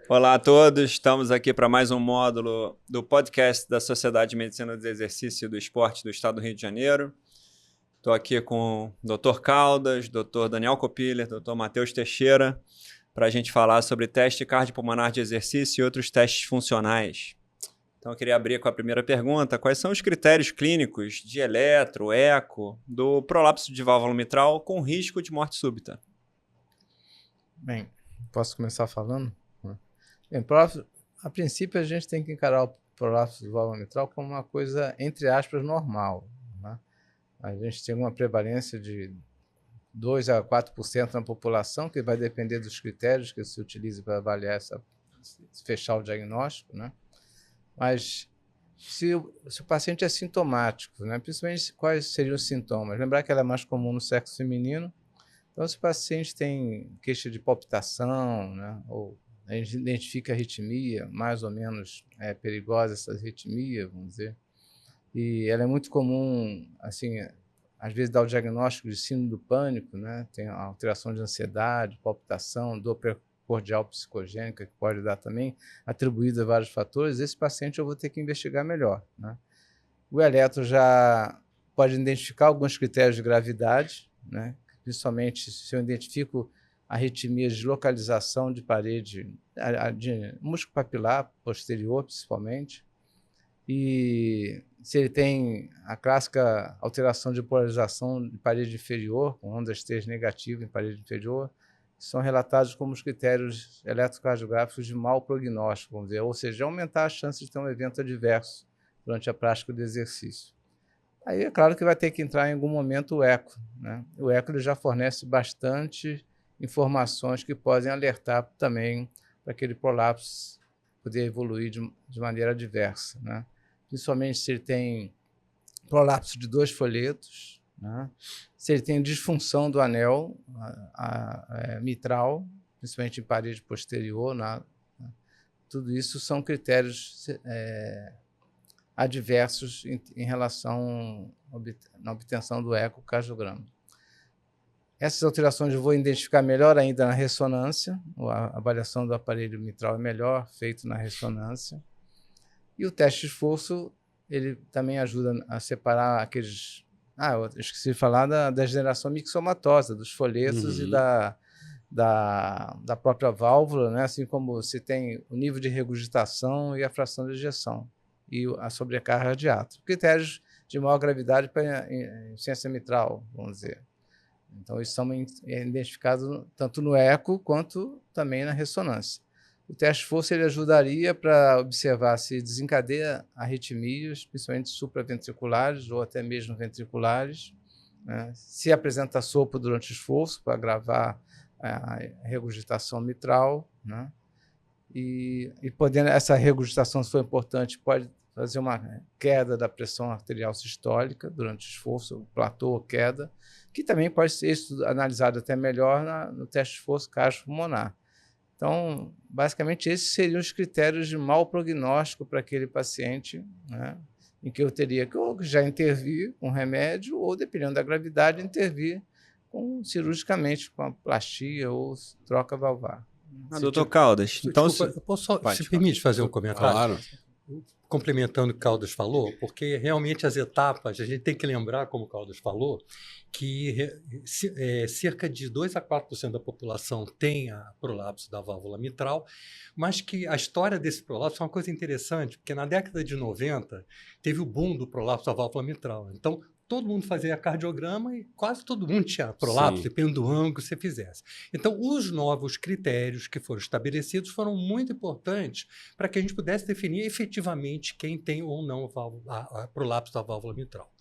Olá a todos, estamos aqui para mais um módulo do podcast da Sociedade de Medicina do Exercício e do Esporte do Estado do Rio de Janeiro. Estou aqui com o Dr. Caldas, Dr. Daniel Copiller, Dr. Matheus Teixeira, para a gente falar sobre teste cardiopulmonar de exercício e outros testes funcionais. Então eu queria abrir com a primeira pergunta: quais são os critérios clínicos de eletro, eco, do prolapso de válvula mitral com risco de morte súbita? Bem, posso começar falando? Bem, a princípio a gente tem que encarar o prolapso de válvula mitral como uma coisa, entre aspas, normal, né? A gente tem uma prevalência de 2 a 4% na população, que vai depender dos critérios que se utilize para avaliar fechar o diagnóstico, né? Mas se o paciente é sintomático, né? Principalmente quais seriam os sintomas? Lembrar que ela é mais comum no sexo feminino. Então, se o paciente tem queixa de palpitação, né? Ou a gente identifica arritmia, mais ou menos perigosa essa arritmia, vamos dizer. E ela é muito comum, assim, às vezes dá o diagnóstico de síndrome do pânico, né? Tem alteração de ansiedade, palpitação, dor precordial psicogênica, que pode dar também, atribuída a vários fatores. Esse paciente eu vou ter que investigar melhor, né? O eletro já pode identificar alguns critérios de gravidade, né? Principalmente se eu identifico arritmias de localização de parede, de músculo papilar posterior, principalmente, e se ele tem a clássica alteração de polarização de parede inferior, com ondas T negativas em parede inferior, são relatados como os critérios eletrocardiográficos de mau prognóstico, vamos dizer, ou seja, aumentar a chance de ter um evento adverso durante a prática do exercício. Aí é claro que vai ter que entrar em algum momento o eco, né? O eco ele já fornece bastante informações que podem alertar também para aquele prolapso poder evoluir de maneira adversa, né? Principalmente se ele tem prolapso de 2 folhetos, né? Se ele tem disfunção do anel mitral, principalmente em parede posterior, né? Tudo isso são critérios adversos em relação na obtenção do ecocardiograma. Essas alterações eu vou identificar melhor ainda na ressonância. A avaliação do aparelho mitral é melhor, feito na ressonância. E o teste de esforço, ele também ajuda a separar aqueles... eu esqueci de falar da degeneração mixomatosa, dos folhetos e da própria válvula, né? Assim como você tem o nível de regurgitação e a fração de ejeção e a sobrecarga de átrio. Critérios de maior gravidade para insuficiência mitral, vamos dizer. Então, eles são identificados tanto no eco quanto também na ressonância. O teste de força ele ajudaria para observar se desencadeia arritmias, principalmente supraventriculares ou até mesmo ventriculares, né? Se apresenta sopro durante o esforço para agravar a regurgitação mitral, né? E podendo essa regurgitação, se for importante, pode fazer uma queda da pressão arterial sistólica durante o esforço, platô ou queda, que também pode ser analisado até melhor no teste de esforço cardiopulmonar. Então, basicamente, esses seriam os critérios de mau prognóstico para aquele paciente, né, em que eu teria que ou já intervir com remédio ou, dependendo da gravidade, intervir cirurgicamente com a plastia ou troca valvar. Doutor Caldas, então... Desculpa, eu posso só, se permite fazer um comentário? Claro. Complementando o que o Caldas falou, porque realmente as etapas, a gente tem que lembrar, como o Caldas falou, que cerca de 2 a 4% da população tem a prolapso da válvula mitral, mas que a história desse prolapso é uma coisa interessante, porque na década de 90 teve o boom do prolapso da válvula mitral. Então, todo mundo fazia cardiograma e quase todo mundo tinha prolapso, dependendo do ângulo que você fizesse. Então, os novos critérios que foram estabelecidos foram muito importantes para que a gente pudesse definir efetivamente quem tem ou não a prolapso da válvula mitral.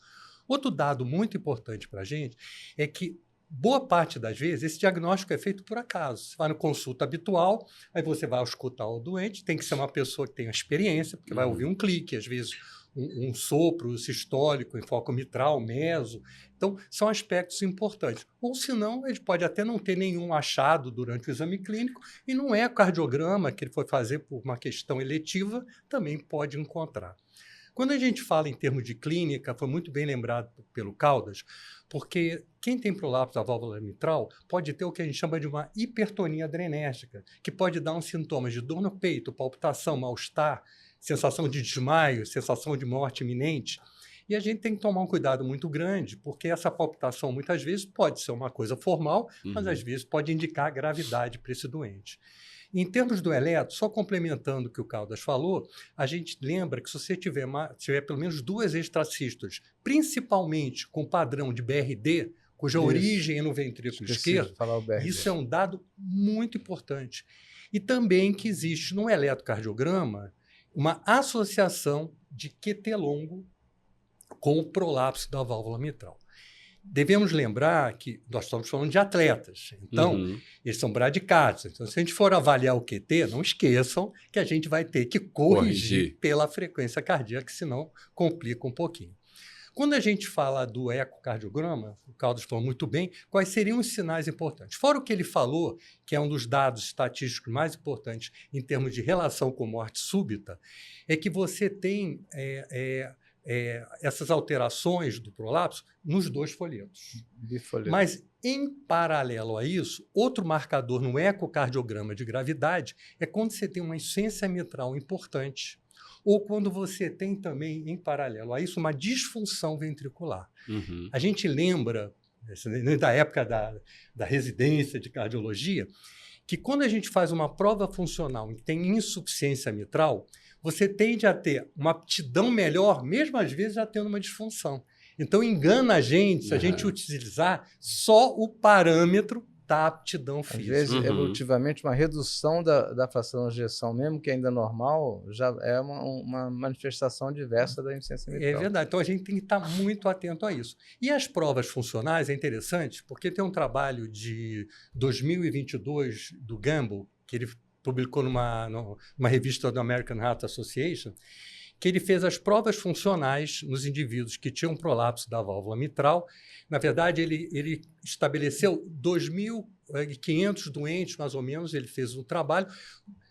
Outro dado muito importante para a gente é que boa parte das vezes esse diagnóstico é feito por acaso. Você vai no consulta habitual, aí você vai escutar o doente, tem que ser uma pessoa que tenha experiência, porque vai ouvir um clique, às vezes um sopro sistólico em foco mitral, meso. Então, são aspectos importantes. Ou, senão, ele pode até não ter nenhum achado durante o exame clínico e não é cardiograma que ele foi fazer por uma questão eletiva, também pode encontrar. Quando a gente fala em termos de clínica, foi muito bem lembrado pelo Caldas, porque quem tem prolapso da válvula mitral pode ter o que a gente chama de uma hipertonia adrenérgica, que pode dar uns sintomas de dor no peito, palpitação, mal-estar, sensação de desmaio, sensação de morte iminente. E a gente tem que tomar um cuidado muito grande, porque essa palpitação muitas vezes pode ser uma coisa formal, mas às vezes pode indicar gravidade para esse doente. Em termos do eletro, só complementando o que o Caldas falou, a gente lembra que se você tiver pelo menos 2 extracistas, principalmente com padrão de BRD, cuja origem é no ventrículo esquerdo, isso é um dado muito importante. E também que existe no eletrocardiograma uma associação de QT longo com o prolapso da válvula mitral. Devemos lembrar que nós estamos falando de atletas, então eles são bradicardios. Então, se a gente for avaliar o QT, não esqueçam que a gente vai ter que corrigir pela frequência cardíaca, senão complica um pouquinho. Quando a gente fala do ecocardiograma, o Caldas falou muito bem, quais seriam os sinais importantes? Fora o que ele falou, que é um dos dados estatísticos mais importantes em termos de relação com morte súbita, é que você tem essas alterações do prolapso nos 2 folhetos. Mas, em paralelo a isso, outro marcador no ecocardiograma de gravidade é quando você tem uma insuficiência mitral importante ou quando você tem também, em paralelo a isso, uma disfunção ventricular. A gente lembra, da época da residência de cardiologia, que quando a gente faz uma prova funcional e tem insuficiência mitral, você tende a ter uma aptidão melhor, mesmo às vezes já tendo uma disfunção. Então, engana a gente se a gente utilizar só o parâmetro da aptidão física. Às vezes, evolutivamente, uma redução da fração de ejeção, mesmo que ainda normal, já é uma manifestação diversa da insuficiência mitral. É verdade. Então, a gente tem que estar muito atento a isso. E as provas funcionais é interessante, porque tem um trabalho de 2022 do Gamble, que ele publicou numa revista da American Heart Association, que ele fez as provas funcionais nos indivíduos que tinham prolapso da válvula mitral. Na verdade, ele estabeleceu 2.500 doentes, mais ou menos, ele fez um trabalho,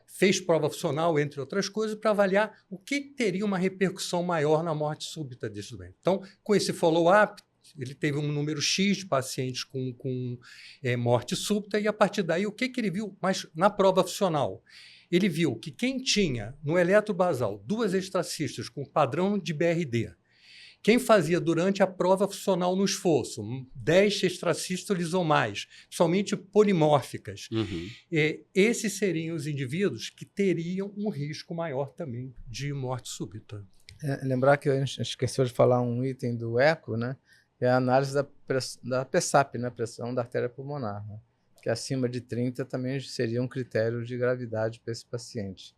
fez prova funcional, entre outras coisas, para avaliar o que teria uma repercussão maior na morte súbita desse doente. Então, com esse follow-up, ele teve um número X de pacientes com morte súbita, e a partir daí, o que ele viu? Mas na prova funcional, ele viu que quem tinha no eletrobasal 2 extracistas com padrão de BRD, quem fazia durante a prova funcional no esforço 10 extrasístoles ou mais, somente polimórficas, esses seriam os indivíduos que teriam um risco maior também de morte súbita. Lembrar que a gente esqueceu de falar um item do eco, né? É a análise da PSAP, né? Pressão da artéria pulmonar, né? Que acima de 30 também seria um critério de gravidade para esse paciente.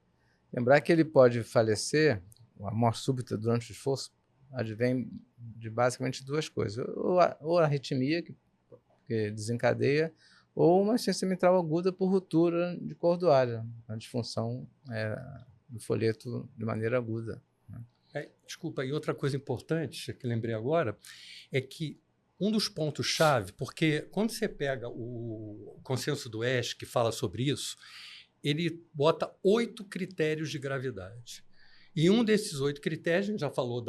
Lembrar que ele pode falecer, a morte súbita durante o esforço, advém de basicamente 2 coisas. Ou a arritmia, que desencadeia, ou uma insuficiência mitral aguda por ruptura de cordoária, a disfunção do folheto de maneira aguda. Desculpa, e outra coisa importante que lembrei agora é que um dos pontos-chave, porque quando você pega o consenso do ESC, que fala sobre isso, ele bota 8 critérios de gravidade. E um desses 8 critérios, a gente já falou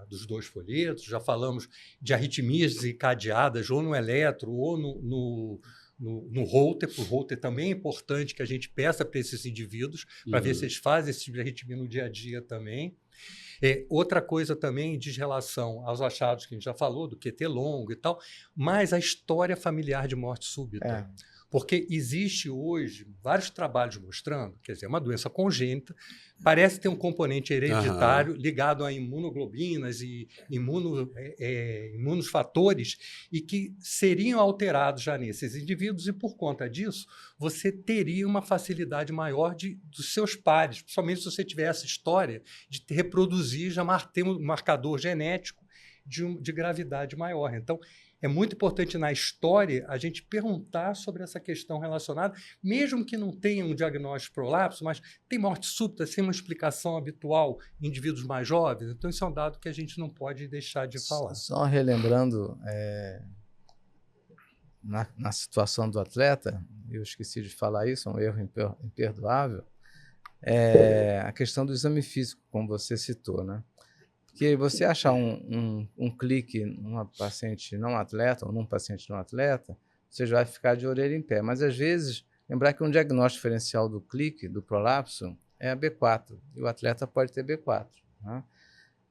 dos 2 folhetos, já falamos de arritmias desencadeadas ou no eletro ou no Holter. O Holter também é importante que a gente peça para esses indivíduos, para ver se eles fazem esse tipo de arritmia no dia a dia também. Outra coisa também diz relação aos achados que a gente já falou, do QT longo e tal, mas a história familiar de morte súbita. Porque existe hoje vários trabalhos mostrando, quer dizer, uma doença congênita, parece ter um componente hereditário ligado a imunoglobinas e imunofatores e que seriam alterados já nesses indivíduos e, por conta disso, você teria uma facilidade maior dos seus pares, principalmente se você tiver essa história de reproduzir, já ter um marcador genético de gravidade maior. Então, é muito importante na história a gente perguntar sobre essa questão relacionada, mesmo que não tenha um diagnóstico de prolapso, mas tem morte súbita sem uma explicação habitual em indivíduos mais jovens. Então, isso é um dado que a gente não pode deixar de falar. Só relembrando, na situação do atleta, eu esqueci de falar isso, é um erro imperdoável, a questão do exame físico, como você citou, né? que você achar um clique numa paciente não atleta ou num paciente não atleta, você já vai ficar de orelha em pé. Mas, às vezes, lembrar que um diagnóstico diferencial do clique, do prolapso, é a B4, e o atleta pode ter B4. Né?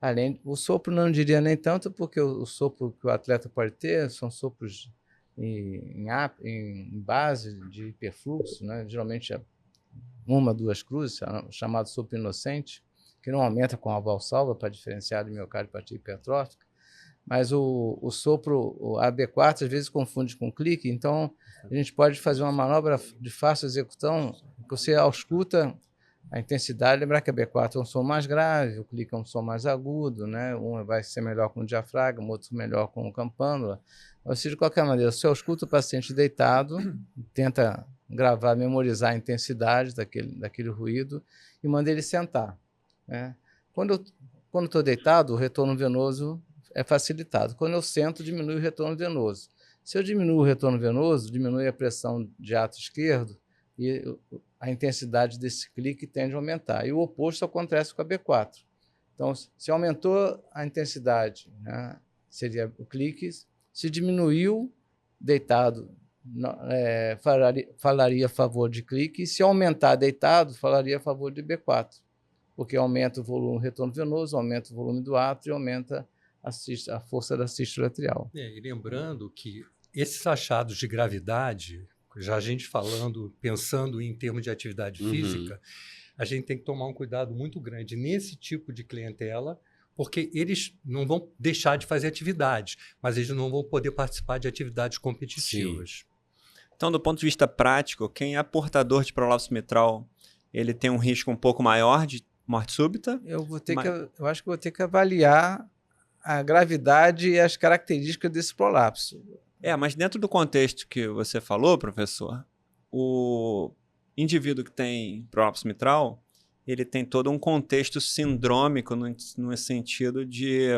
Além, o sopro não diria nem tanto, porque o sopro que o atleta pode ter são sopros em base de hiperfluxo, né? Geralmente é 1, 2 cruzes, chamado sopro inocente, que não aumenta com a valsalva para diferenciar de miocardiopatia hipertrófica, mas o sopro, o AB4, às vezes confunde com clique, então a gente pode fazer uma manobra de fácil execução, que você ausculta a intensidade, lembrar que a B4 é um som mais grave, o clique é um som mais agudo, né? Um vai ser melhor com o diafragma, o outro melhor com o campânula. Ou seja, de qualquer maneira, você ausculta o paciente deitado, tenta gravar, memorizar a intensidade daquele ruído e manda ele sentar. Né? Quando estou deitado, o retorno venoso é facilitado. Quando eu sento, diminui o retorno venoso. Se eu diminuo o retorno venoso, diminui a pressão de ato esquerdo e a intensidade desse clique tende a aumentar. E o oposto acontece com a B4. Então, se aumentou a intensidade, né, seria o clique. Se diminuiu, deitado, falaria a favor de clique. E se aumentar deitado, falaria a favor de B4. Porque aumenta o volume, o retorno venoso, aumenta o volume do átrio e aumenta a força da sístole atrial. E lembrando que esses achados de gravidade, já a gente pensando em termos de atividade física, a gente tem que tomar um cuidado muito grande nesse tipo de clientela, porque eles não vão deixar de fazer atividades, mas eles não vão poder participar de atividades competitivas. Sim. Então, do ponto de vista prático, quem é portador de prolapso mitral, ele tem um risco um pouco maior de morte súbita? Eu acho que vou ter que avaliar a gravidade e as características desse prolapso. Mas dentro do contexto que você falou, professor, o indivíduo que tem prolapso mitral, ele tem todo um contexto sindrômico no sentido de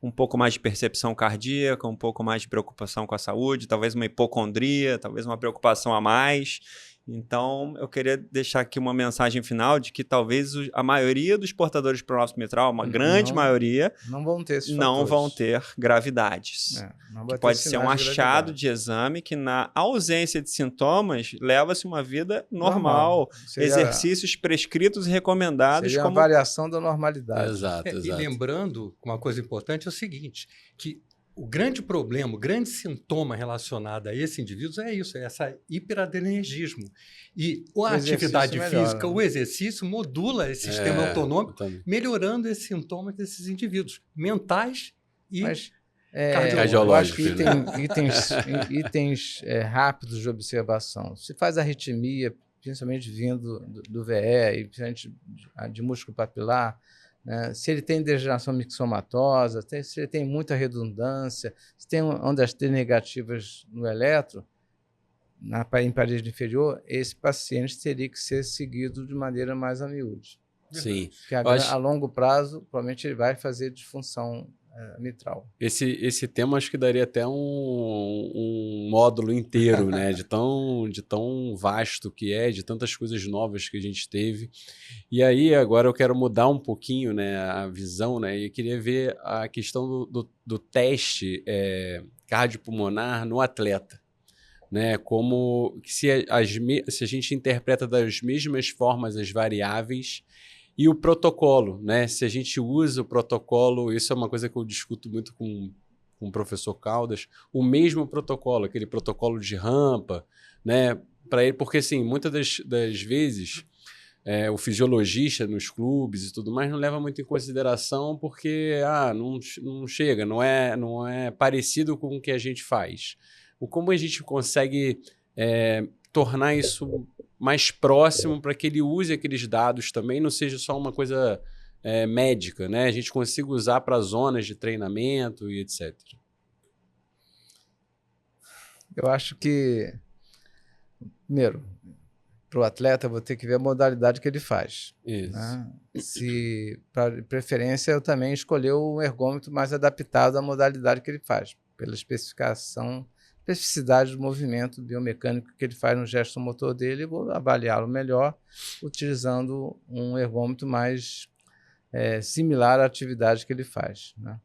um pouco mais de percepção cardíaca, um pouco mais de preocupação com a saúde, talvez uma hipocondria, talvez uma preocupação a mais. Então, eu queria deixar aqui uma mensagem final de que talvez a maioria dos portadores de prolapso mitral, uma grande maioria, não vão ter esses não fatores. vão ter gravidades. Que pode ser um achado de exame que, na ausência de sintomas, leva-se uma vida normal. Exercícios prescritos e recomendados. Seria uma variação da normalidade. Exato. E lembrando, uma coisa importante é o seguinte, que o grande problema, o grande sintoma relacionado a esse indivíduo é isso, é essa hiperadrenergismo. E a atividade física, o exercício, modula esse sistema autonômico, melhorando esses sintomas desses indivíduos mentais e cardiológicos. Eu acho que itens rápidos de observação. Se faz arritmia, principalmente vindo do VE, e principalmente de músculo papilar, né? Se ele tem degeneração mixomatosa, se ele tem muita redundância, se tem ondas T negativas no eletro, em parede inferior, esse paciente teria que ser seguido de maneira mais a miúde. Sim. Porque a longo prazo, provavelmente ele vai fazer disfunção mitral. Esse tema acho que daria até um módulo inteiro, né? de tão vasto que é, de tantas coisas novas que a gente teve. E aí, agora eu quero mudar um pouquinho, né, a visão, né? E eu queria ver a questão do teste cardiopulmonar no atleta. Né? Como se a gente interpreta das mesmas formas as variáveis. E o protocolo, né? Se a gente usa o protocolo, isso é uma coisa que eu discuto muito com o professor Caldas, o mesmo protocolo, aquele protocolo de rampa, né? Para ele, porque assim, muitas das vezes o fisiologista nos clubes e tudo mais não leva muito em consideração porque não chega, não é parecido com o que a gente faz. Como a gente consegue tornar isso mais próximo para que ele use aqueles dados também, não seja só uma coisa médica, né? A gente consiga usar para zonas de treinamento e etc. Eu acho que, primeiro, para o atleta, eu vou ter que ver a modalidade que ele faz. Isso. Né? Se, para preferência, eu também escolher um ergômetro mais adaptado à modalidade que ele faz, pela especificidade do movimento biomecânico que ele faz no gesto motor dele, e vou avaliá-lo melhor utilizando um ergômetro mais similar à atividade que ele faz, né?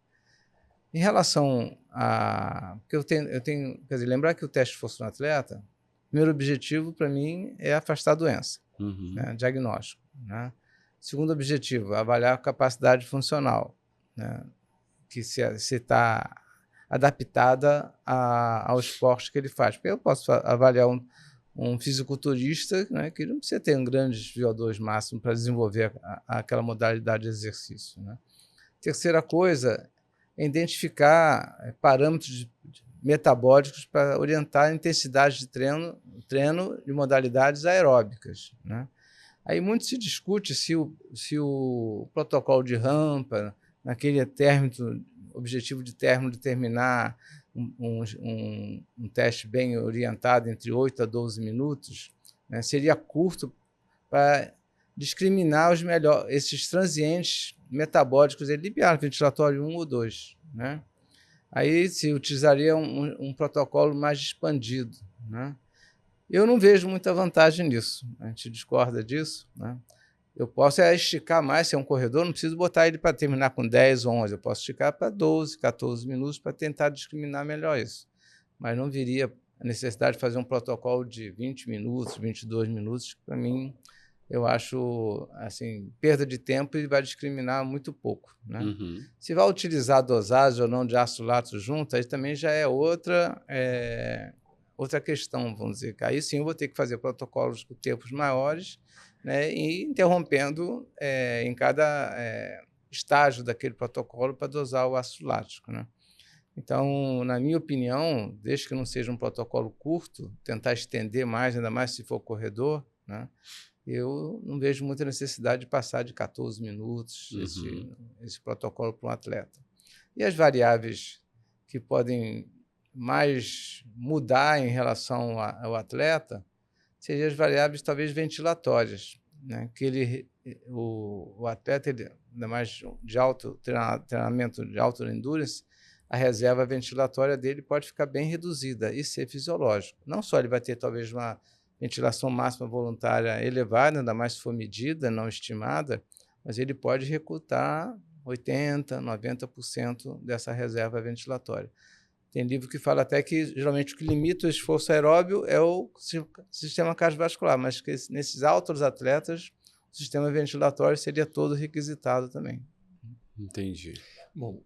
Em relação a... Porque eu tenho, quer dizer, lembrar que o teste de esforço no atleta, o primeiro objetivo para mim é afastar a doença, né? Diagnóstico, né? Segundo objetivo, avaliar a capacidade funcional, né? Que se está adaptada ao esporte que ele faz. Porque eu posso avaliar um fisiculturista, né, que não precisa ter um grande VO2 máximo para desenvolver aquela modalidade de exercício, né? Terceira coisa é identificar parâmetros metabólicos para orientar a intensidade de treino de modalidades aeróbicas, né? Aí muito se discute se o protocolo de rampa, naquele objetivo de término, determinar um teste bem orientado entre 8 a 12 minutos, né, seria curto para discriminar esses transientes metabólicos linear, ventilatório 1 ou 2. Né? Aí se utilizaria um protocolo mais expandido. Né? Eu não vejo muita vantagem nisso. A gente discorda disso. Né? Eu posso esticar mais, se é um corredor, não preciso botar ele para terminar com 10 ou 11. Eu posso esticar para 12, 14 minutos para tentar discriminar melhor isso. Mas não viria a necessidade de fazer um protocolo de 20 minutos, 22 minutos, que para mim eu acho assim, perda de tempo e vai discriminar muito pouco. Né? Se vai utilizar a dosagem ou não de ácido lático junto, aí também já é outra questão, vamos dizer. Aí sim eu vou ter que fazer protocolos com tempos maiores, né, e interrompendo em cada estágio daquele protocolo para dosar o ácido lático. Né? Então, na minha opinião, desde que não seja um protocolo curto, tentar estender mais, ainda mais se for corredor, né, eu não vejo muita necessidade de passar de 14 minutos esse protocolo para um atleta. E as variáveis que podem mais mudar em relação ao atleta seriam as variáveis talvez ventilatórias, né? Que o atleta, ainda mais de alto treinamento de alta endurance, a reserva ventilatória dele pode ficar bem reduzida e ser fisiológico. Não só ele vai ter talvez uma ventilação máxima voluntária elevada, ainda mais se for medida, não estimada, mas ele pode recrutar 80%, 90% dessa reserva ventilatória. Tem livro que fala até que, geralmente, o que limita o esforço aeróbio é o sistema cardiovascular, mas que nesses altos atletas, o sistema ventilatório seria todo requisitado também. Entendi. Bom,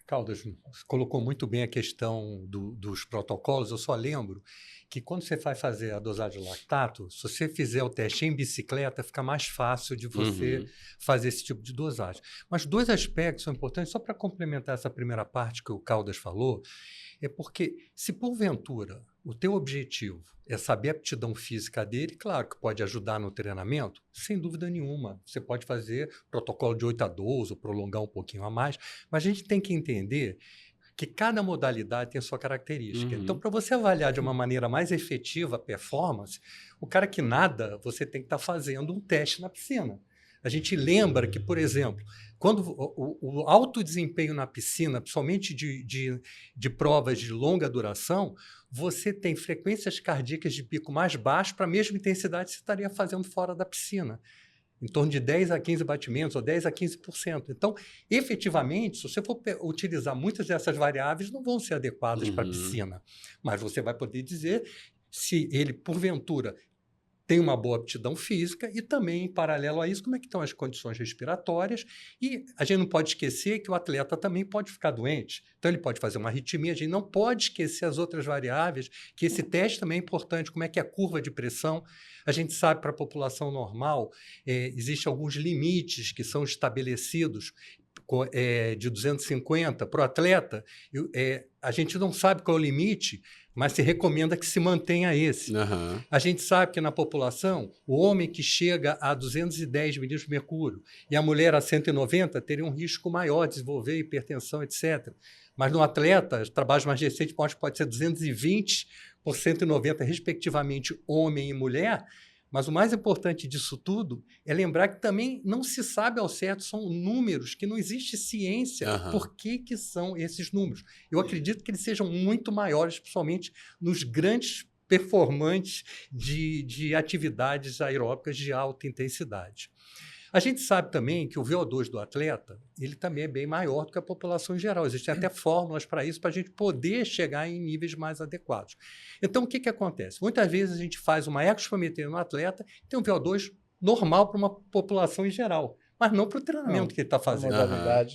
Caldas colocou muito bem a questão dos protocolos. Eu só lembro que quando você vai fazer a dosagem de lactato, se você fizer o teste em bicicleta, fica mais fácil de você fazer esse tipo de dosagem. Mas dois aspectos são importantes, só para complementar essa primeira parte que o Caldas falou, é porque se porventura o teu objetivo é saber a aptidão física dele, claro que pode ajudar no treinamento, sem dúvida nenhuma. Você pode fazer protocolo de 8 a 12, ou prolongar um pouquinho a mais, mas a gente tem que entender que cada modalidade tem a sua característica. Então, para você avaliar de uma maneira mais efetiva a performance, o cara que nada, você tem que estar fazendo um teste na piscina. A gente lembra que, por exemplo, quando o alto desempenho na piscina, principalmente de provas de longa duração, você tem frequências cardíacas de pico mais baixo para a mesma intensidade que você estaria fazendo fora da piscina, em torno de 10 a 15 batimentos, ou 10 a 15%. Então, efetivamente, se você for utilizar muitas dessas variáveis, não vão ser adequadas para a piscina, mas você vai poder dizer se ele, porventura, tem uma boa aptidão física e também, em paralelo a isso, como é que estão as condições respiratórias. E a gente não pode esquecer que o atleta também pode ficar doente. Então, ele pode fazer uma arritmia. A gente não pode esquecer as outras variáveis, que esse teste também é importante, como é que é a curva de pressão. A gente sabe, para a população normal, existem alguns limites que são estabelecidos de 250 para o atleta. A gente não sabe qual é o limite, mas se recomenda que se mantenha esse. A gente sabe que na população, o homem que chega a 210 milímetros de mercúrio e a mulher a 190 teria um risco maior de desenvolver hipertensão, etc. Mas no atleta, os trabalhos mais recentes pode ser 220 por 190, respectivamente, homem e mulher. Mas o mais importante disso tudo é lembrar que também não se sabe ao certo, são números que não existe ciência por que são esses números. Eu acredito que eles sejam muito maiores, principalmente nos grandes performantes de atividades aeróbicas de alta intensidade. A gente sabe também que o VO2 do atleta, ele também é bem maior do que a população em geral. Existem até fórmulas para isso, para a gente poder chegar em níveis mais adequados. Então, o que acontece? Muitas vezes a gente faz uma ecospirometria no atleta, tem um VO2 normal para uma população em geral, mas não para o treinamento que ele está fazendo.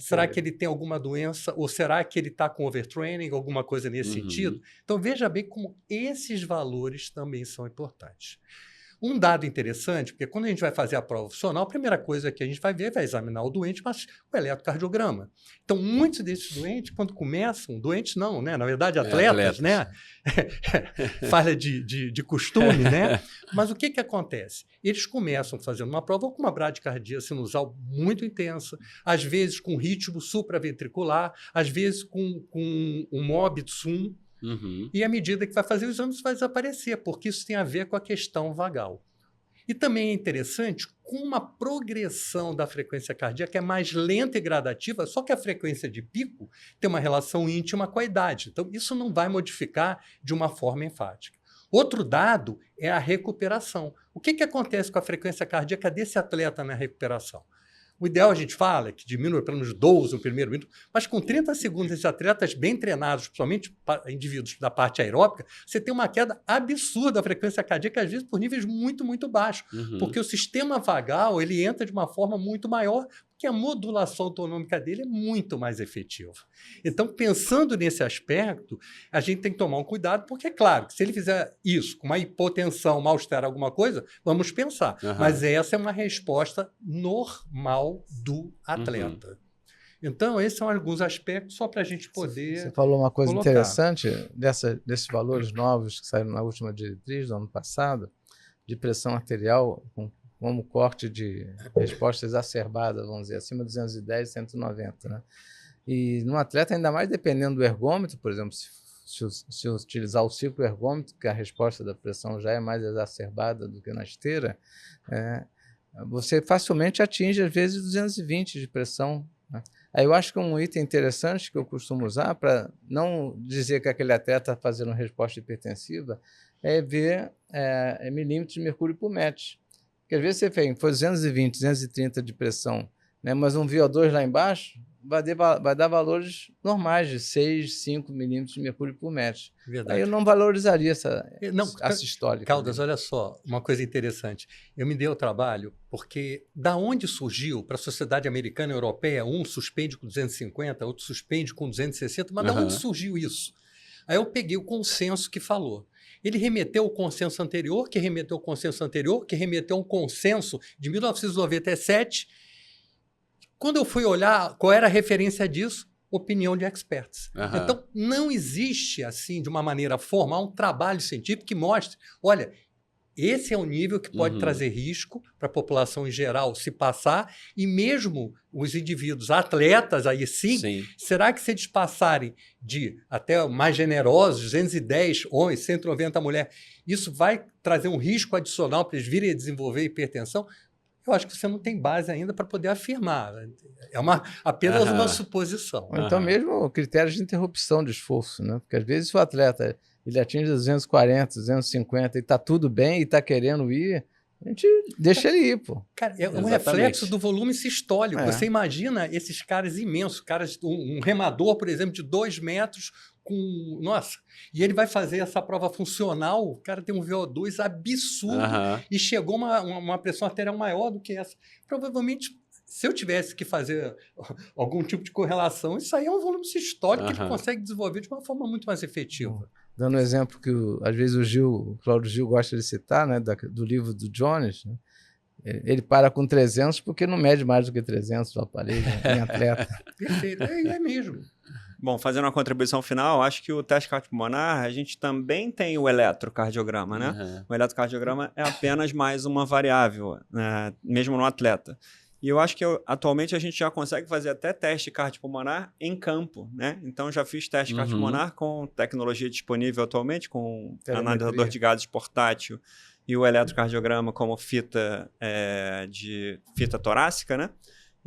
Será que ele tem alguma doença? Ou será que ele está com overtraining, alguma coisa nesse sentido? Então, veja bem como esses valores também são importantes. Um dado interessante, porque quando a gente vai fazer a prova funcional, a primeira coisa que a gente vai ver, vai examinar o doente, mas o eletrocardiograma. Então, muitos desses doentes, quando começam, doentes não, né? Na verdade, atletas. Né? Falha de costume, né? Mas o que acontece? Eles começam fazendo uma prova com uma bradicardia sinusal muito intensa, às vezes com ritmo supraventricular, às vezes com um MOB sum. E à medida que vai fazer os exames, vai desaparecer, porque isso tem a ver com a questão vagal. E também é interessante com uma progressão da frequência cardíaca é mais lenta e gradativa, só que a frequência de pico tem uma relação íntima com a idade. Então, isso não vai modificar de uma forma enfática. Outro dado é a recuperação. O que acontece com a frequência cardíaca desse atleta na recuperação? O ideal, a gente fala, é que diminua pelo menos 12 no primeiro minuto, mas com 30 segundos, esses atletas bem treinados, principalmente indivíduos da parte aeróbica, você tem uma queda absurda da frequência cardíaca, às vezes por níveis muito, muito baixos, porque o sistema vagal ele entra de uma forma muito maior, porque a modulação autonômica dele é muito mais efetiva. Então, pensando nesse aspecto, a gente tem que tomar um cuidado, porque é claro que se ele fizer isso com uma hipotensão, mal-estar, alguma coisa, vamos pensar. Mas essa é uma resposta normal do atleta. Então, esses são alguns aspectos só para a gente poder Você falou uma coisa colocar. interessante desses valores novos que saíram na última diretriz do ano passado, de pressão arterial como corte de resposta exacerbada, vamos dizer, acima de 210 e 190. Né? E num atleta, ainda mais dependendo do ergômetro, por exemplo, se utilizar o ciclo ergômetro, que a resposta da pressão já é mais exacerbada do que na esteira, você facilmente atinge, às vezes, 220 de pressão. Né? Aí eu acho que um item interessante que eu costumo usar para não dizer que aquele atleta está fazendo resposta hipertensiva é ver milímetros de mercúrio por metro. Porque às vezes você foi 220, 230 de pressão, né? Mas um VO2 lá embaixo vai dar valores normais de 6, 5 milímetros de mercúrio por metro. Verdade. Aí eu não valorizaria essa sistólica. Caldas, olha só, uma coisa interessante. Eu me dei o trabalho porque da onde surgiu para a sociedade americana e europeia, um suspende com 250, outro suspende com 260, mas da onde surgiu isso? Aí eu peguei o consenso que falou. Ele remeteu ao consenso anterior, que remeteu ao consenso anterior, que remeteu a um consenso de 1997. Quando eu fui olhar qual era a referência disso, opinião de experts. Então, não existe, assim, de uma maneira formal, um trabalho científico que mostre, olha, esse é o nível que pode trazer risco para a população em geral se passar, e mesmo os indivíduos atletas, aí sim, será que se eles passarem de até mais generosos, 210 homens, 190 mulheres, isso vai trazer um risco adicional para eles virem a desenvolver hipertensão? Eu acho que você não tem base ainda para poder afirmar. É apenas uma suposição. Ou então mesmo critérios de interrupção de esforço, né? Porque às vezes o atleta ele atinge 240, 250 e está tudo bem e está querendo ir, a gente deixa ele ir, pô. Cara, é um reflexo do volume sistólico. Você imagina esses caras imensos, um remador, por exemplo, de 2 metros, e ele vai fazer essa prova funcional, o cara tem um VO2 absurdo e chegou uma pressão arterial maior do que essa. Provavelmente, se eu tivesse que fazer algum tipo de correlação, isso aí é um volume sistólico que ele consegue desenvolver de uma forma muito mais efetiva. Dando um exemplo que às vezes o Cláudio Gil gosta de citar, né, do livro do Jones, né? Ele para com 300 porque não mede mais do que 300 do aparelho, em atleta. Perfeito, é mesmo. Bom, fazendo uma contribuição final, acho que o teste cardiopulmonar, a gente também tem o eletrocardiograma, né? O eletrocardiograma é apenas mais uma variável, né? Mesmo no atleta. E eu acho que atualmente a gente já consegue fazer até teste cardiopulmonar em campo, né? Então, já fiz teste cardiopulmonar com tecnologia disponível atualmente, com analisador de gases portátil e o eletrocardiograma como fita torácica, né?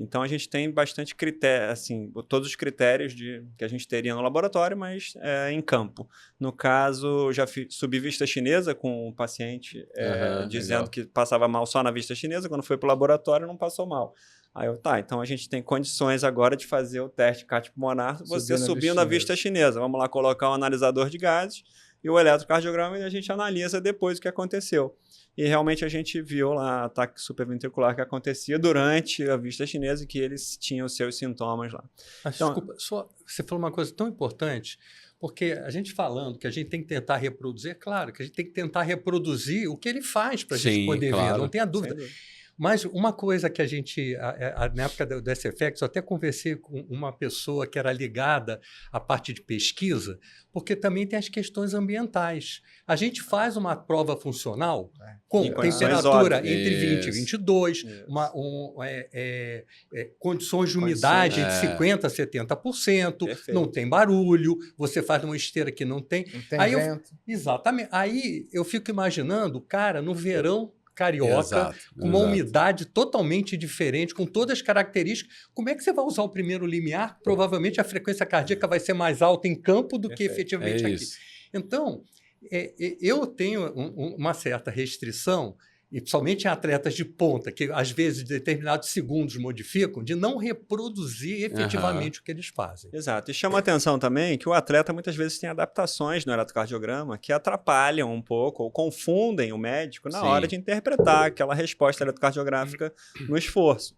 Então, a gente tem bastante critério, assim, todos os critérios que a gente teria no laboratório, mas em campo. No caso, já subi vista chinesa com um paciente dizendo legal. que passava mal só na vista chinesa, quando foi para o laboratório não passou mal. Aí então a gente tem condições agora de fazer o teste CAT pulmonar, você subindo na vista chinesa. Vamos lá colocar um analisador de gases e o eletrocardiograma e a gente analisa depois o que aconteceu. E realmente a gente viu lá ataque supraventricular que acontecia durante a vista chinesa e que eles tinham os seus sintomas lá. Mas, desculpa, você falou uma coisa tão importante, porque a gente falando que a gente tem que tentar reproduzir, é claro que a gente tem que tentar reproduzir o que ele faz para a gente poder ver, não tenha dúvida. Mas uma coisa que a gente, na época do SFX, eu até conversei com uma pessoa que era ligada à parte de pesquisa, porque também tem as questões ambientais. A gente faz uma prova funcional com temperatura entre 20 e 22, condições de umidade de 50% a 70%, Perfeito. Não tem barulho, você faz numa esteira que não tem... Não tem vento. Exatamente. Aí eu fico imaginando o cara no verão carioca, com uma umidade totalmente diferente, com todas as características. Como é que você vai usar o primeiro limiar? Provavelmente a frequência cardíaca vai ser mais alta em campo do que efetivamente aqui. Então, eu tenho uma certa restrição, e principalmente em atletas de ponta, que às vezes determinados segundos modificam, de não reproduzir efetivamente o que eles fazem. Exato. E chama a atenção também que o atleta muitas vezes tem adaptações no eletrocardiograma que atrapalham um pouco ou confundem o médico na hora de interpretar aquela resposta eletrocardiográfica no esforço.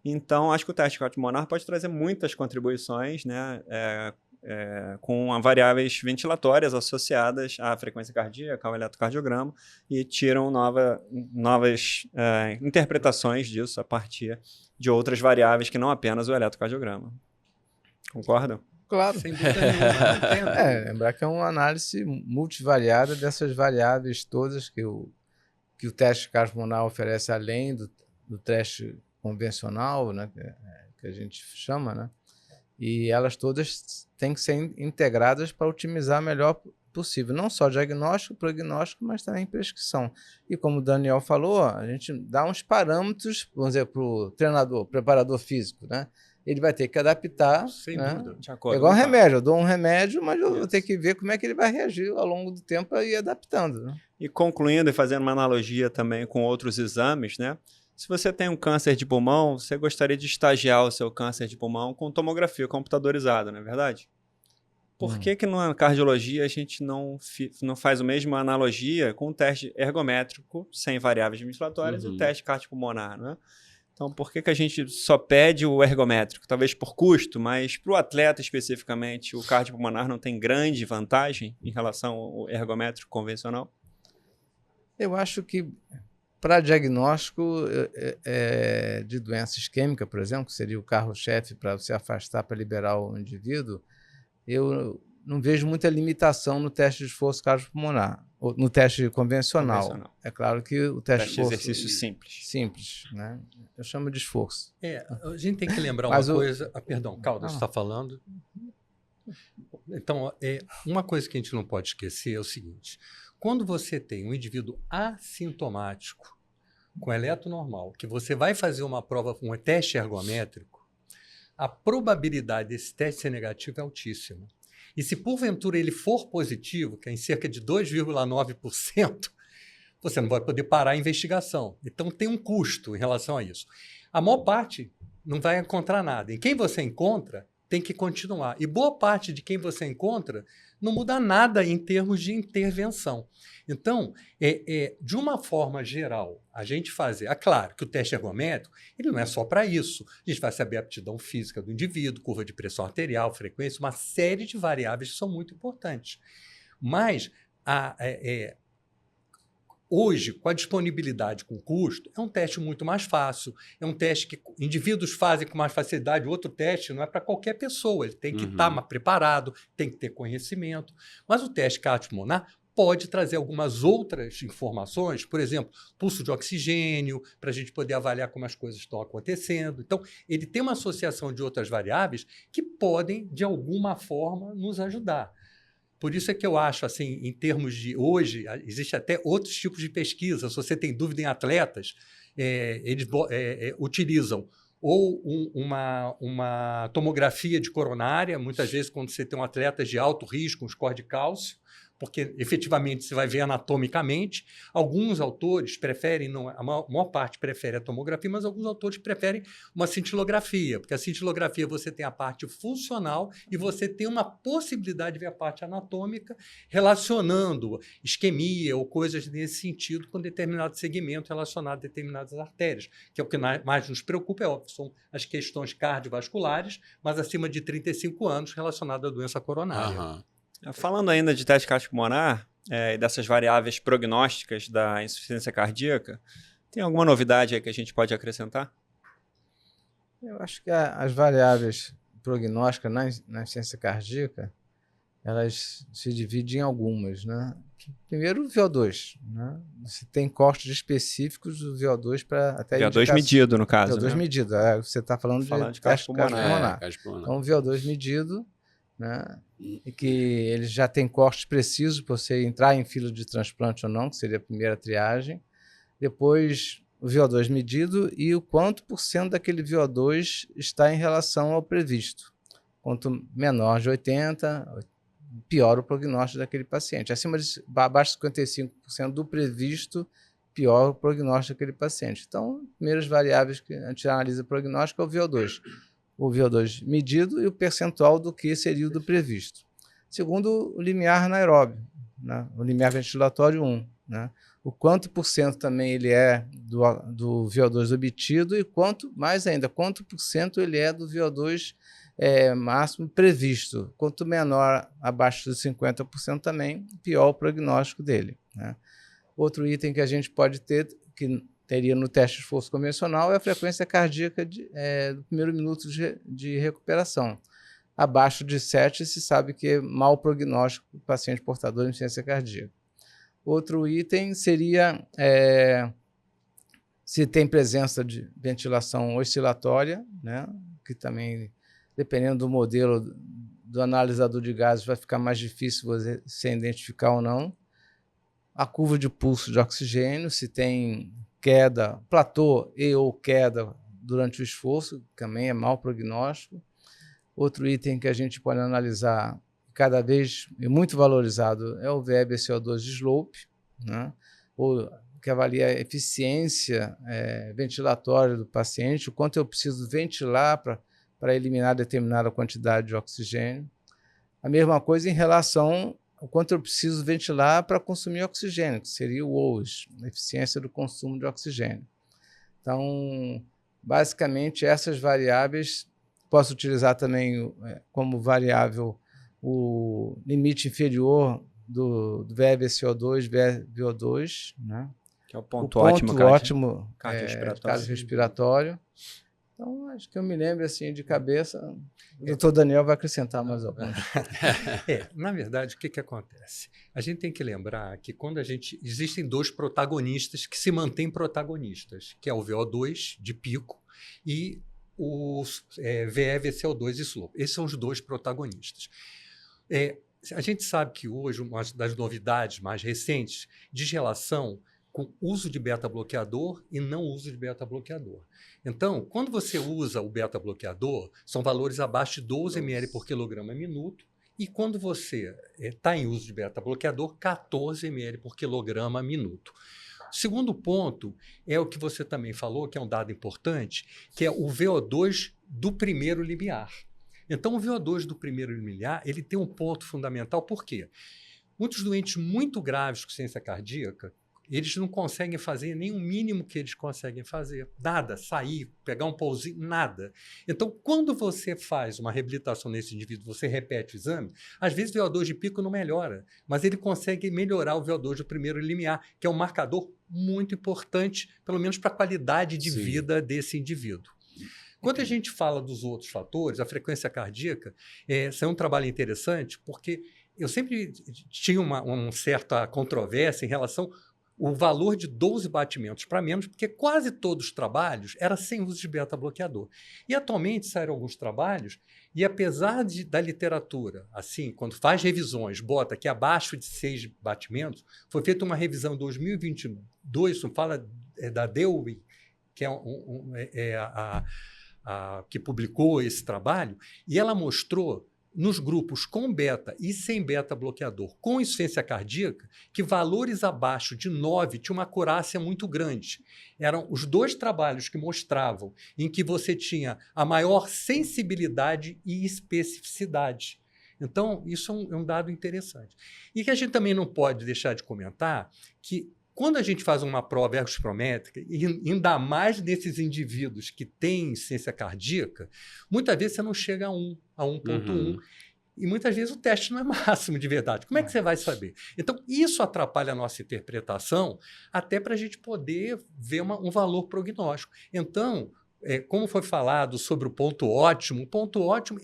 Então, acho que o teste CAT pulmonar pode trazer muitas contribuições, né? Com variáveis ventilatórias associadas à frequência cardíaca, ao eletrocardiograma, e tiram novas interpretações disso a partir de outras variáveis que não apenas o eletrocardiograma. Concordam? Claro. Sem dúvida nenhuma. Lembrar que é uma análise multivariada dessas variáveis todas que o teste cardiopulmonar oferece, além do teste convencional, né, que a gente chama, né? E elas todas têm que ser integradas para otimizar o melhor possível, não só diagnóstico, prognóstico, mas também prescrição. E como o Daniel falou, a gente dá uns parâmetros, vamos dizer, para o treinador, preparador físico, né? Ele vai ter que adaptar. Sem né? dúvida. É igual um remédio, eu dou um remédio, mas eu vou ter que ver como é que ele vai reagir ao longo do tempo e ir adaptando. Né? E concluindo e fazendo uma analogia também com outros exames, né? Se você tem um câncer de pulmão, você gostaria de estagiar o seu câncer de pulmão com tomografia computadorizada, não é verdade? Por que na cardiologia a gente não faz a mesma analogia com o teste ergométrico, sem variáveis ventilatórias, e o teste cardiopulmonar, né? Então, por que a gente só pede o ergométrico? Talvez por custo, mas para o atleta especificamente, o cardiopulmonar não tem grande vantagem em relação ao ergométrico convencional? Eu acho que para diagnóstico de doença isquêmica, por exemplo, que seria o carro-chefe para você afastar, para liberar o indivíduo, eu não vejo muita limitação no teste de esforço cardiopulmonar, no teste convencional. É claro que o teste de exercício simples, né? Eu chamo de esforço. A gente tem que lembrar uma coisa... perdão, Caldas, você está falando? Então, uma coisa que a gente não pode esquecer é o seguinte: quando você tem um indivíduo assintomático, com eletro normal, que você vai fazer uma prova, um teste ergométrico, a probabilidade desse teste ser negativo é altíssima. E se porventura ele for positivo, que é em cerca de 2,9%, você não vai poder parar a investigação. Então tem um custo em relação a isso. A maior parte não vai encontrar nada. E quem você encontra tem que continuar. E boa parte de quem você encontra não muda nada em termos de intervenção. Então, de uma forma geral, a gente fazer... claro que o teste ergométrico ele não é só para isso. A gente vai saber a aptidão física do indivíduo, curva de pressão arterial, frequência, uma série de variáveis que são muito importantes. Mas, hoje, com a disponibilidade com custo, é um teste muito mais fácil. É um teste que indivíduos fazem com mais facilidade. O outro teste não é para qualquer pessoa. Ele tem que estar preparado, tem que ter conhecimento. Mas o teste cardiopulmonar pode trazer algumas outras informações, por exemplo, pulso de oxigênio, para a gente poder avaliar como as coisas estão acontecendo. Então, ele tem uma associação de outras variáveis que podem, de alguma forma, nos ajudar. Por isso é que eu acho, assim, em termos de hoje, existe até outros tipos de pesquisa. Se você tem dúvida em atletas, eles utilizam ou uma tomografia de coronária, muitas vezes quando você tem um atleta de alto risco, um score de cálcio, porque efetivamente você vai ver anatomicamente. Alguns autores preferem, a maior parte prefere a tomografia, mas alguns autores preferem uma cintilografia, porque a cintilografia você tem a parte funcional e você tem uma possibilidade de ver a parte anatômica relacionando isquemia ou coisas nesse sentido com determinado segmento relacionado a determinadas artérias, que é o que mais nos preocupa, é óbvio, são as questões cardiovasculares, mas acima de 35 anos relacionadas à doença coronária. Aham. Falando ainda de teste cardiopulmonar e dessas variáveis prognósticas da insuficiência cardíaca, tem alguma novidade aí que a gente pode acrescentar? Eu acho que as variáveis prognósticas na insuficiência cardíaca, elas se dividem em algumas, né? Primeiro, o VO2, né? Você tem cortes específicos do VO2 para até VO2 medido, no caso, VO2 né? medido, você está falando de teste cardiopulmonar. Então, o VO2 medido, né? E que ele já tem cortes precisos para você entrar em fila de transplante ou não, que seria a primeira triagem. Depois, o VO2 medido e o quanto por cento daquele VO2 está em relação ao previsto. Quanto menor de 80%, pior o prognóstico daquele paciente. Abaixo de 55% do previsto, pior o prognóstico daquele paciente. Então, primeiras variáveis que a gente analisa o prognóstico é o VO2. O VO2 medido e o percentual do que seria o do previsto. Segundo, o limiar anaeróbio, né? O limiar ventilatório 1. Né? O quanto por cento também ele é do VO2 obtido e mais ainda, quanto por cento ele é do VO2 máximo previsto. Quanto menor, abaixo de 50% também, pior o prognóstico dele. Né? Outro item que a gente pode ter, que teria no teste de esforço convencional, é a frequência cardíaca do primeiro minuto de recuperação. Abaixo de 7 se sabe que é mau prognóstico para o paciente portador de insuficiência cardíaca. Outro item seria se tem presença de ventilação oscilatória, né, que também, dependendo do modelo do analisador de gases, vai ficar mais difícil você identificar ou não. A curva de pulso de oxigênio, se tem queda, platô ou queda durante o esforço, também é mau prognóstico. Outro item que a gente pode analisar, cada vez muito valorizado, é o VE/BCO2 de slope, né? Que avalia a eficiência ventilatória do paciente, o quanto eu preciso ventilar para eliminar determinada quantidade de oxigênio. A mesma coisa em relação ao quanto eu preciso ventilar para consumir oxigênio, que seria o OAS, a eficiência do consumo de oxigênio. Então, basicamente, essas variáveis, posso utilizar também como variável o limite inferior do VE/BCO2, VO2, né? Que é o ponto ótimo cardiorrespiratório. Então, acho que eu me lembro assim de cabeça. O doutor Daniel vai acrescentar mais alguns. Na verdade, o que acontece? A gente tem que lembrar que existem dois protagonistas que se mantêm protagonistas, que é o VO2 de pico e o VE/VCO2 slope. Esses são os dois protagonistas. A gente sabe que hoje uma das novidades mais recentes diz relação com uso de beta-bloqueador e não uso de beta-bloqueador. Então, quando você usa o beta-bloqueador, são valores abaixo de 12 ml por quilograma minuto, e quando você está em uso de beta-bloqueador, 14 ml por quilograma minuto. O segundo ponto é o que você também falou, que é um dado importante, que é o VO2 do primeiro limiar. Então, o VO2 do primeiro limiar, ele tem um ponto fundamental, por quê? Muitos doentes muito graves com insuficiência cardíaca, eles não conseguem fazer nem o mínimo que eles conseguem fazer. Nada, sair, pegar um pousinho, nada. Então, quando você faz uma reabilitação nesse indivíduo, você repete o exame, às vezes o VO2 de pico não melhora, mas ele consegue melhorar o VO2 do primeiro limiar, que é um marcador muito importante, pelo menos para a qualidade de vida desse indivíduo. Quando a gente fala dos outros fatores, a frequência cardíaca, isso é um trabalho interessante, porque eu sempre tinha uma certa controvérsia em relação o valor de 12 batimentos para menos, porque quase todos os trabalhos eram sem uso de beta-bloqueador. E atualmente saíram alguns trabalhos, e apesar da literatura, assim, quando faz revisões, bota que abaixo de 6 batimentos, foi feita uma revisão em 2022, fala da Dewey, que é que publicou esse trabalho, e ela mostrou nos grupos com beta e sem beta bloqueador, com insuficiência cardíaca, que valores abaixo de 9 tinha uma acurácia muito grande. Eram os 2 trabalhos que mostravam em que você tinha a maior sensibilidade e especificidade. Então, isso é um dado interessante. E que a gente também não pode deixar de comentar que quando a gente faz uma prova ergospirométrica, e ainda mais desses indivíduos que têm insuficiência cardíaca, muitas vezes você não chega a 1.1. E muitas vezes o teste não é máximo de verdade. Como é que você vai saber? Então, isso atrapalha a nossa interpretação até para a gente poder ver um valor prognóstico. Então, como foi falado sobre o ponto ótimo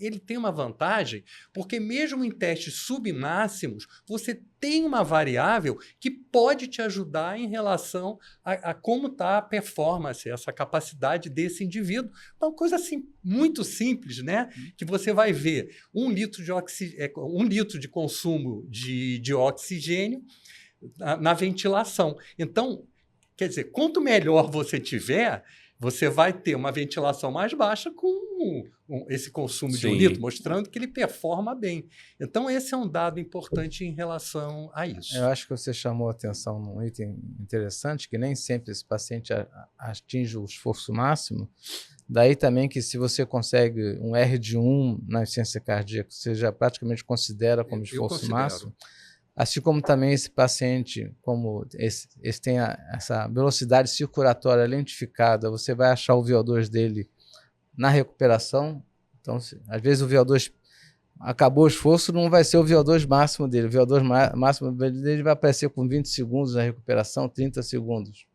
ele tem uma vantagem, porque mesmo em testes submáximos, você tem uma variável que pode te ajudar em relação a como está a performance, essa capacidade desse indivíduo. Uma coisa assim, muito simples, né? Que você vai ver 1 litro de consumo de oxigênio na ventilação. Então, quer dizer, quanto melhor você tiver, você vai ter uma ventilação mais baixa com esse consumo de 1 litro, mostrando que ele performa bem. Então, esse é um dado importante em relação a isso. Eu acho que você chamou a atenção num item interessante, que nem sempre esse paciente atinge o esforço máximo. Daí também que se você consegue um R de 1 na insuficiência cardíaca, você já praticamente considera como esforço máximo. Assim como também esse paciente, como esse tem essa velocidade circulatória lentificada, você vai achar o VO2 dele na recuperação. Então, às vezes o VO2 acabou o esforço, não vai ser o VO2 máximo dele. O VO2 máximo dele vai aparecer com 20 segundos na recuperação, 30 segundos.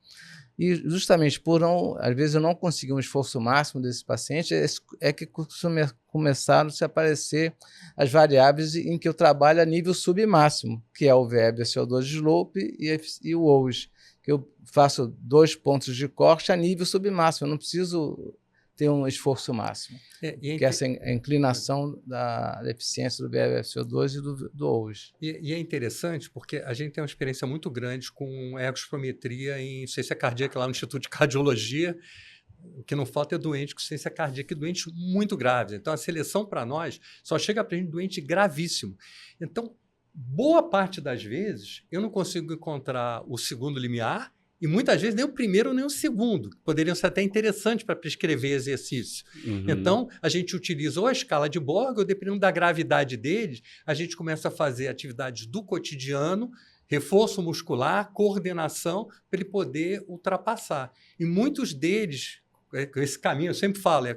E justamente por às vezes eu não conseguir um esforço máximo desse paciente, é que começaram a se aparecer as variáveis em que eu trabalho a nível submáximo, que é o VEB, CO2 de slope e o OUS, que eu faço 2 pontos de corte a nível submáximo, eu não preciso ter um esforço máximo. Que essa é a inclinação da eficiência do VEB-CO2 e do OUS. E é interessante porque a gente tem uma experiência muito grande com ergospirometria em insuficiência cardíaca lá no Instituto de Cardiologia. O que não falta é doente com insuficiência cardíaca e doentes muito graves. Então, a seleção para nós só chega para a gente doente gravíssimo. Então, boa parte das vezes, eu não consigo encontrar o segundo limiar e muitas vezes nem o primeiro nem o segundo, que poderiam ser até interessantes para prescrever exercício. Então, a gente utiliza ou a escala de Borg, ou dependendo da gravidade deles, a gente começa a fazer atividades do cotidiano, reforço muscular, coordenação, para ele poder ultrapassar. E muitos deles, esse caminho, eu sempre falo,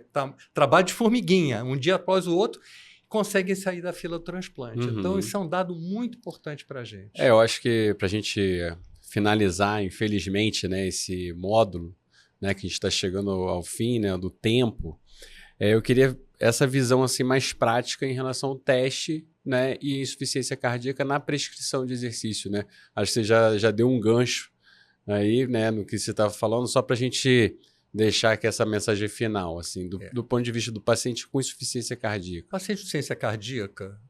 trabalho de formiguinha, um dia após o outro, conseguem sair da fila do transplante. Então, isso é um dado muito importante para a gente. Eu acho que para a gente finalizar, infelizmente, né, esse módulo, né, que a gente está chegando ao fim, né, do tempo, eu queria essa visão assim, mais prática em relação ao teste, né, e insuficiência cardíaca na prescrição de exercício. Né? Acho que você já deu um gancho aí, né, no que você estava falando, só para a gente deixar aqui essa mensagem final, assim, do ponto de vista do paciente com insuficiência cardíaca. O paciente com insuficiência cardíaca,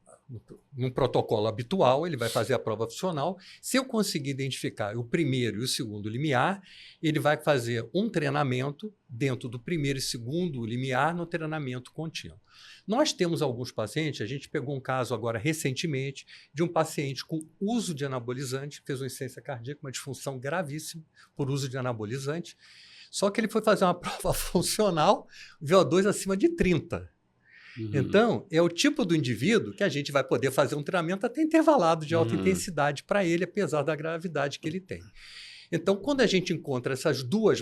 num protocolo habitual, ele vai fazer a prova funcional. Se eu conseguir identificar o primeiro e o segundo limiar, ele vai fazer um treinamento dentro do primeiro e segundo limiar no treinamento contínuo. Nós temos alguns pacientes, a gente pegou um caso agora recentemente de um paciente com uso de anabolizante, fez uma insuficiência cardíaca, uma disfunção gravíssima por uso de anabolizante, só que ele foi fazer uma prova funcional, VO2 acima de 30. Então, é o tipo do indivíduo que a gente vai poder fazer um treinamento até intervalado de alta intensidade para ele, apesar da gravidade que ele tem. Então, quando a gente encontra essas duas,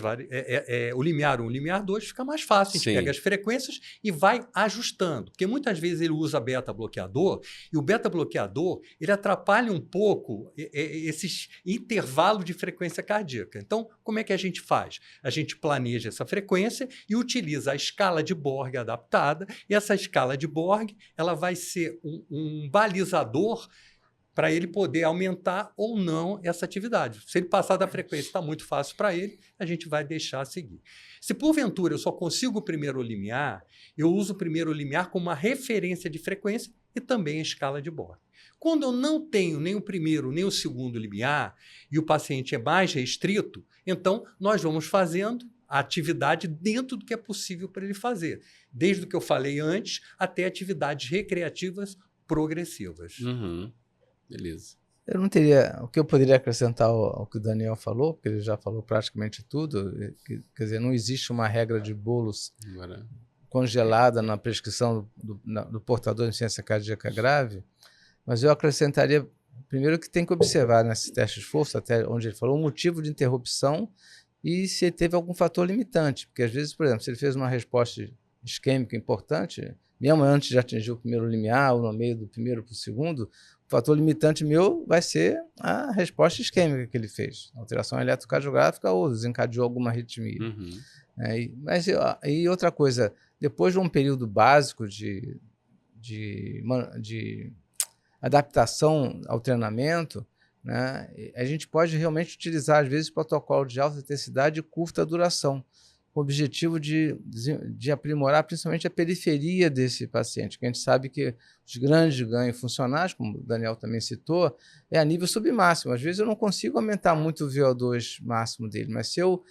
o limiar 1 e o limiar 2, fica mais fácil. A gente pega as frequências e vai ajustando. Porque muitas vezes ele usa beta-bloqueador e o beta-bloqueador ele atrapalha um pouco esses intervalos de frequência cardíaca. Então, como é que a gente faz? A gente planeja essa frequência e utiliza a escala de Borg adaptada. E essa escala de Borg ela vai ser um balizador para ele poder aumentar ou não essa atividade. Se ele passar da frequência, está muito fácil para ele, a gente vai deixar seguir. Se porventura eu só consigo o primeiro limiar, eu uso o primeiro limiar como uma referência de frequência e também a escala de Borg. Quando eu não tenho nem o primeiro nem o segundo limiar e o paciente é mais restrito, então nós vamos fazendo a atividade dentro do que é possível para ele fazer. Desde o que eu falei antes até atividades recreativas progressivas. Beleza. Eu não teria... O que eu poderia acrescentar ao que o Daniel falou, porque ele já falou praticamente tudo, quer dizer, não existe uma regra de bolos congelada na prescrição do portador de insuficiência cardíaca grave, mas eu acrescentaria, primeiro, que tem que observar nesse teste de esforço, até onde ele falou, o motivo de interrupção e se ele teve algum fator limitante, porque às vezes, por exemplo, se ele fez uma resposta isquêmica importante, mesmo antes de atingir o primeiro limiar ou no meio do primeiro para o segundo, o fator limitante meu vai ser a resposta isquêmica que ele fez, alteração eletrocardiográfica ou desencadeou alguma arritmia. E outra coisa, depois de um período básico de adaptação ao treinamento, né, a gente pode realmente utilizar, às vezes, protocolo de alta intensidade e curta duração, com o objetivo de aprimorar principalmente a periferia desse paciente, que a gente sabe que os grandes ganhos funcionais, como o Daniel também citou, é a nível submáximo. Às vezes eu não consigo aumentar muito o VO2 máximo dele, mas se eu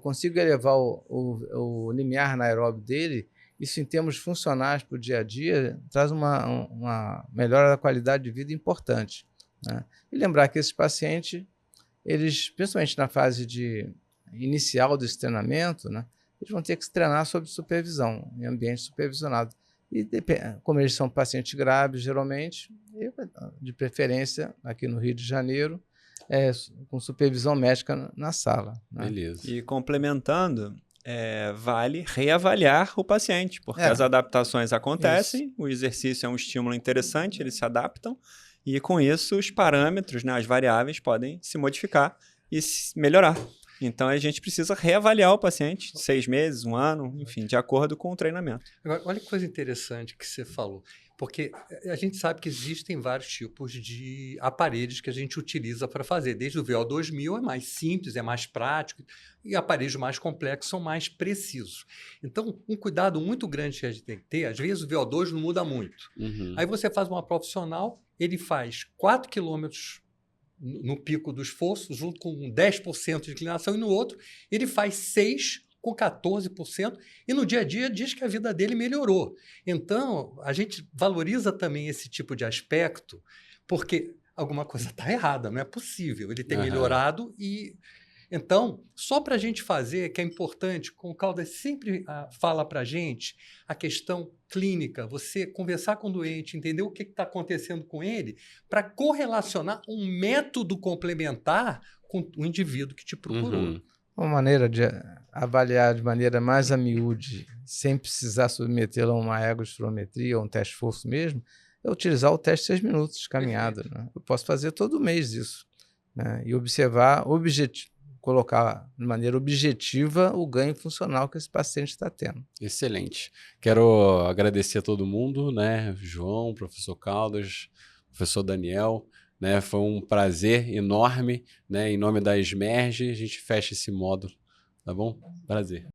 consigo elevar o limiar anaeróbio dele, isso em termos funcionais para o dia a dia traz uma melhora da qualidade de vida importante, né? E lembrar que esses pacientes, eles, principalmente na fase inicial desse treinamento, né, eles vão ter que se treinar sob supervisão, em ambiente supervisionado. E como eles são pacientes graves, geralmente, de preferência, aqui no Rio de Janeiro, com supervisão médica na sala, né? Beleza. E complementando, vale reavaliar o paciente, porque as adaptações acontecem, o exercício é um estímulo interessante, eles se adaptam, e com isso os parâmetros, né, as variáveis podem se modificar e melhorar. Então a gente precisa reavaliar o paciente 6 meses, 1 ano, enfim, de acordo com o treinamento. Agora, olha que coisa interessante que você falou, porque a gente sabe que existem vários tipos de aparelhos que a gente utiliza para fazer. Desde o VO2000 é mais simples, é mais prático, e aparelhos mais complexos são mais precisos. Então, um cuidado muito grande que a gente tem que ter, às vezes o VO2 não muda muito. Aí você faz uma profissional, ele faz 4 quilômetros no pico do esforço, junto com 10% de inclinação, e no outro ele faz 6 com 14%, e no dia a dia diz que a vida dele melhorou. Então, a gente valoriza também esse tipo de aspecto, porque alguma coisa está errada, não é possível ele ter melhorado. E então, só para a gente fazer, que é importante, como o Caldas sempre fala para a gente, a questão clínica, você conversar com o doente, entender o que está acontecendo com ele, para correlacionar um método complementar com o indivíduo que te procurou. Uma maneira de avaliar de maneira mais a miúde, sem precisar submetê-lo a uma ergospirometria ou um teste de esforço mesmo, é utilizar o teste 6 minutos de caminhada, né? Eu posso fazer todo mês isso, né? E observar, colocar de maneira objetiva o ganho funcional que esse paciente está tendo. Excelente. Quero agradecer a todo mundo, né? João, professor Caldas, professor Daniel, né? Foi um prazer enorme, né? Em nome da Esmerge, a gente fecha esse módulo, tá bom? Prazer.